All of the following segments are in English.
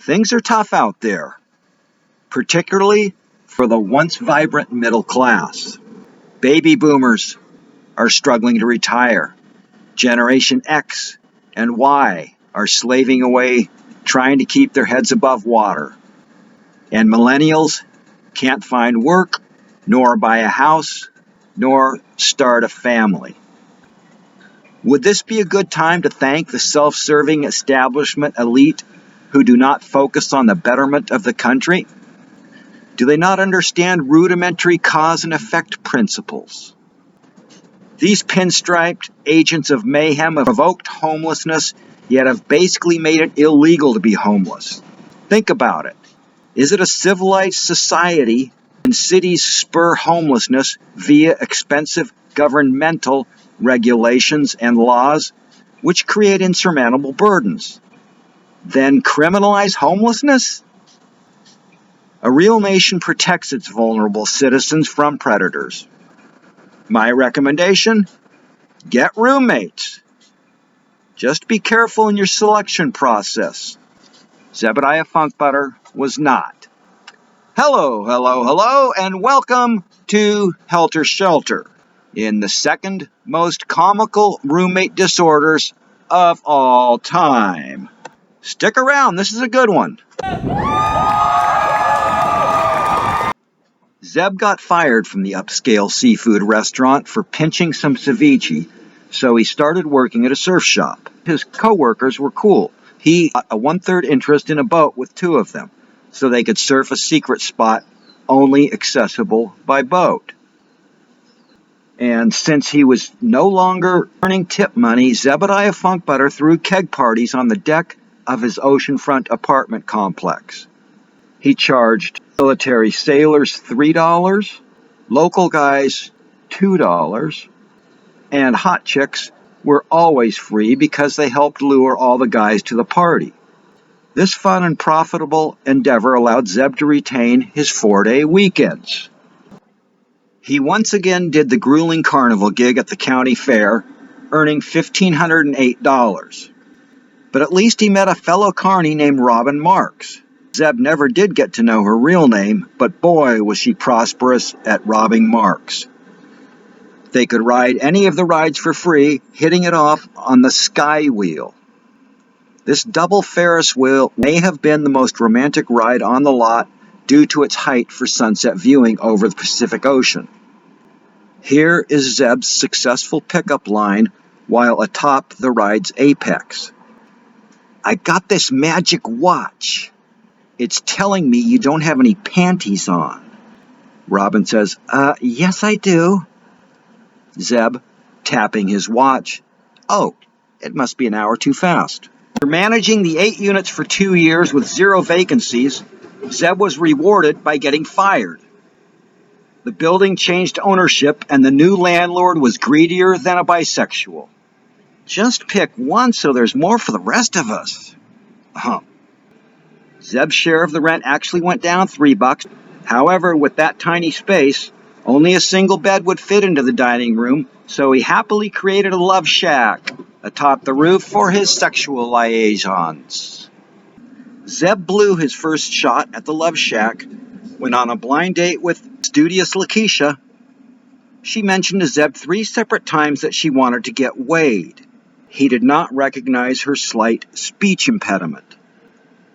Things are tough out there, particularly for the once vibrant middle class. Baby boomers are struggling to retire. Generation X and Y are slaving away trying to keep their heads above water. And millennials can't find work, nor buy a house, nor start a family. Would this be a good time to thank the self-serving establishment elite who do not focus on the betterment of the country? Do they not understand rudimentary cause and effect principles? These pinstriped agents of mayhem have evoked homelessness, yet have basically made it illegal to be homeless. Think about it. Is it a civilized society when cities spur homelessness via expensive governmental regulations and laws which create insurmountable burdens? Then criminalize homelessness? A real nation protects its vulnerable citizens from predators. My recommendation? Get roommates. Just be careful in your selection process. Zebidiah Funkbutter was not. Hello, and welcome to Helter Shelter, in the second most comical roommate disorders of all time. Stick around, this is a good one. Zeb got fired from the upscale seafood restaurant for pinching some ceviche, so he started working at a surf shop. His co-workers were cool. He got a 1/3 interest in a boat with two of them, so they could surf a secret spot only accessible by boat. And since he was no longer earning tip money, Zebidiah Funkbutter threw keg parties on the deck of his oceanfront apartment complex. He charged military sailors $3, local guys $2, and hot chicks were always free because they helped lure all the guys to the party. This fun and profitable endeavor allowed Zeb to retain his 4-day weekends. He once again did the grueling carnival gig at the county fair, earning $1,508. But at least he met a fellow carny named Robin Marks. Zeb never did get to know her real name, but boy was she prosperous at robbing Marks. They could ride any of the rides for free, hitting it off on the Sky Wheel. This double Ferris wheel may have been the most romantic ride on the lot due to its height for sunset viewing over the Pacific Ocean. Here is Zeb's successful pickup line while atop the ride's apex. I got this magic watch. It's telling me you don't have any panties on. Robin says, yes I do. Zeb, tapping his watch. Oh, it must be an hour too fast. For managing the 8 units for 2 years with 0 vacancies, Zeb was rewarded by getting fired. The building changed ownership and the new landlord was greedier than a bisexual. Just pick one so there's more for the rest of us. Zeb's share of the rent actually went down $3. However, with that tiny space, only a single bed would fit into the dining room, so he happily created a love shack atop the roof for his sexual liaisons. Zeb blew his first shot at the love shack when on a blind date with studious Lakeisha. She mentioned to Zeb 3 separate times that she wanted to get weighed. He did not recognize her slight speech impediment.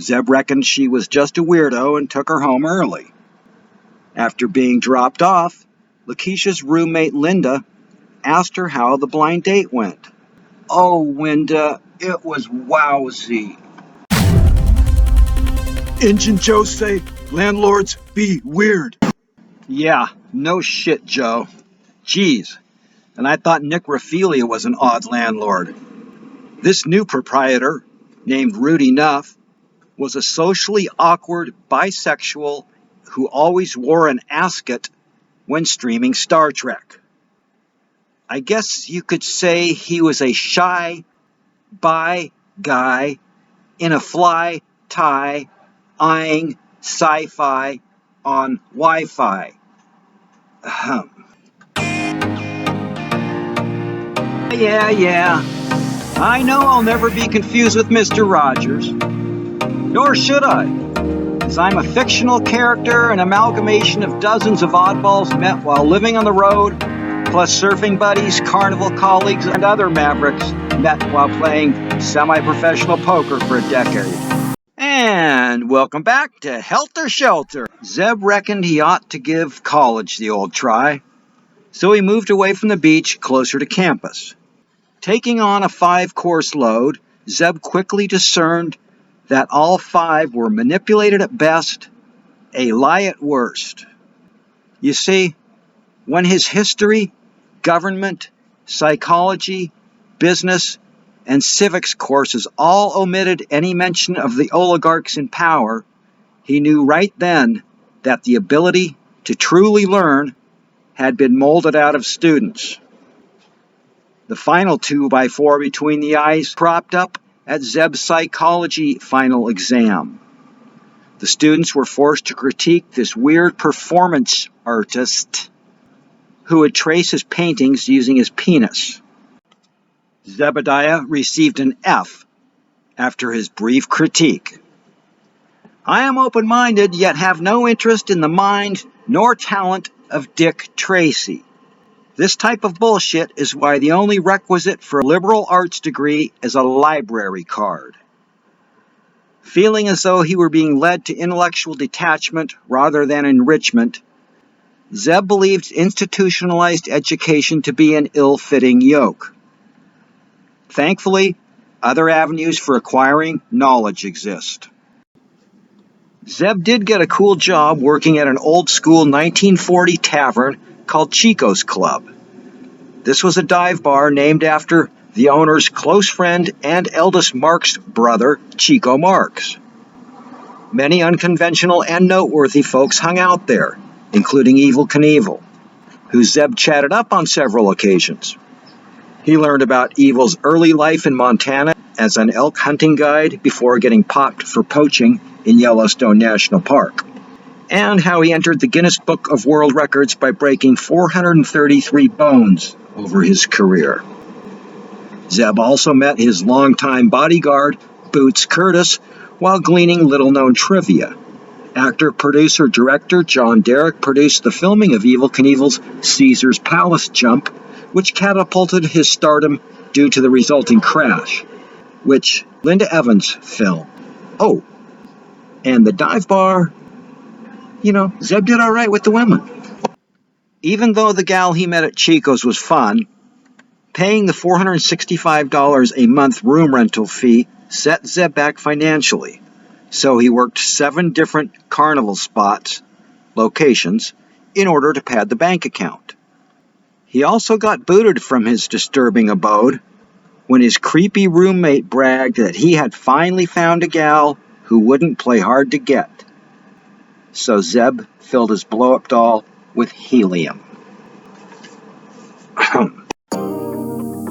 Zeb reckoned she was just a weirdo and took her home early. After being dropped off, Lakeisha's roommate Linda asked her how the blind date went. Oh, Linda, it was wowsy. Injun Joe say, landlords be weird. Yeah, no shit, Joe. Geez, and I thought Nick Raphelia was an odd landlord. This new proprietor, named Rudy Nuff, was a socially awkward bisexual who always wore an ascot when streaming Star Trek. I guess you could say he was a shy bi guy in a fly tie eyeing sci-fi on Wi-Fi. Yeah. I know I'll never be confused with Mr. Rogers. Nor should I, as I'm a fictional character, an amalgamation of dozens of oddballs met while living on the road, plus surfing buddies, carnival colleagues, and other mavericks met while playing semi-professional poker for a decade. And welcome back to Helter Shelter. Zeb reckoned he ought to give college the old try, so he moved away from the beach closer to campus. Taking on a 5-course load, Zeb quickly discerned that all 5 were manipulated at best, a lie at worst. You see, when his history, government, psychology, business, and civics courses all omitted any mention of the oligarchs in power, he knew right then that the ability to truly learn had been molded out of students. The final 2x4 between the eyes propped up at Zeb's psychology final exam. The students were forced to critique this weird performance artist who would trace his paintings using his penis. Zebidiah received an F after his brief critique. I am open-minded, yet have no interest in the mind nor talent of Dick Tracy. This type of bullshit is why the only requisite for a liberal arts degree is a library card. Feeling as though he were being led to intellectual detachment rather than enrichment, Zeb believed institutionalized education to be an ill-fitting yoke. Thankfully, other avenues for acquiring knowledge exist. Zeb did get a cool job working at an old-school 1940 tavern called Chico's Club. This was a dive bar named after the owner's close friend and eldest Marx brother, Chico Marx. Many unconventional and noteworthy folks hung out there, including Evel Knievel, who Zeb chatted up on several occasions. He learned about Evel's early life in Montana as an elk hunting guide before getting popped for poaching in Yellowstone National Park, and how he entered the Guinness Book of World Records by breaking 433 bones over his career. Zeb also met his longtime bodyguard, Boots Curtis, while gleaning little-known trivia. Actor, producer, director John Derrick produced the filming of Evel Knievel's Caesar's Palace jump, which catapulted his stardom due to the resulting crash, which Linda Evans filmed. Oh, and the dive bar, Zeb did all right with the women. Even though the gal he met at Chico's was fun, paying the $465 a month room rental fee set Zeb back financially, so he worked 7 different carnival locations, in order to pad the bank account. He also got booted from his disturbing abode when his creepy roommate bragged that he had finally found a gal who wouldn't play hard to get. So Zeb filled his blow-up doll with helium.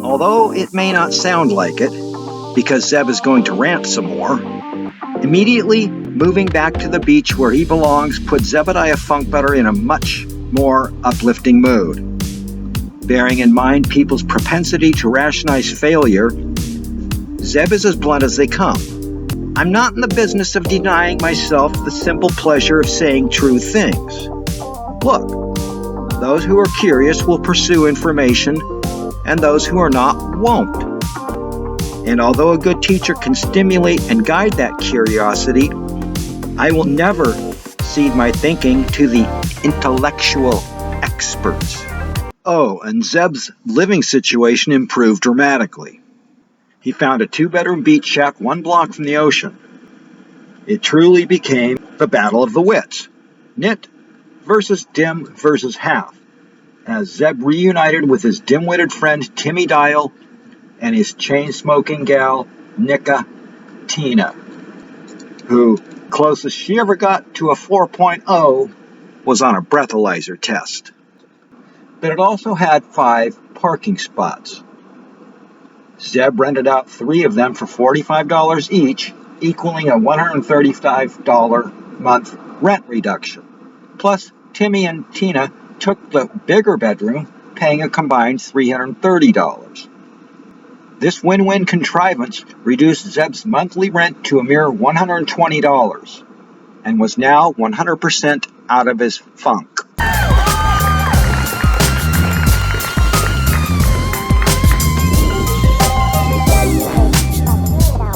Although it may not sound like it, because Zeb is going to rant some more, immediately moving back to the beach where he belongs put Zebidiah Funkbutter in a much more uplifting mood. Bearing in mind people's propensity to rationalize failure, Zeb is as blunt as they come. I'm not in the business of denying myself the simple pleasure of saying true things. Look, those who are curious will pursue information, and those who are not won't. And although a good teacher can stimulate and guide that curiosity, I will never cede my thinking to the intellectual experts. Oh, and Zeb's living situation improved dramatically. He found a 2-bedroom beach shack 1 block from the ocean. It truly became the battle of the wits. Nit versus dim versus half, as Zeb reunited with his dim-witted friend Timmy Dial and his chain-smoking gal, Nika Tina, who, closest she ever got to a 4.0, was on a breathalyzer test. But it also had 5 parking spots. Zeb rented out 3 of them for $45 each, equaling a $135 month rent reduction. Plus, Timmy and Tina took the bigger bedroom, paying a combined $330. This win-win contrivance reduced Zeb's monthly rent to a mere $120 and was now 100% out of his funk.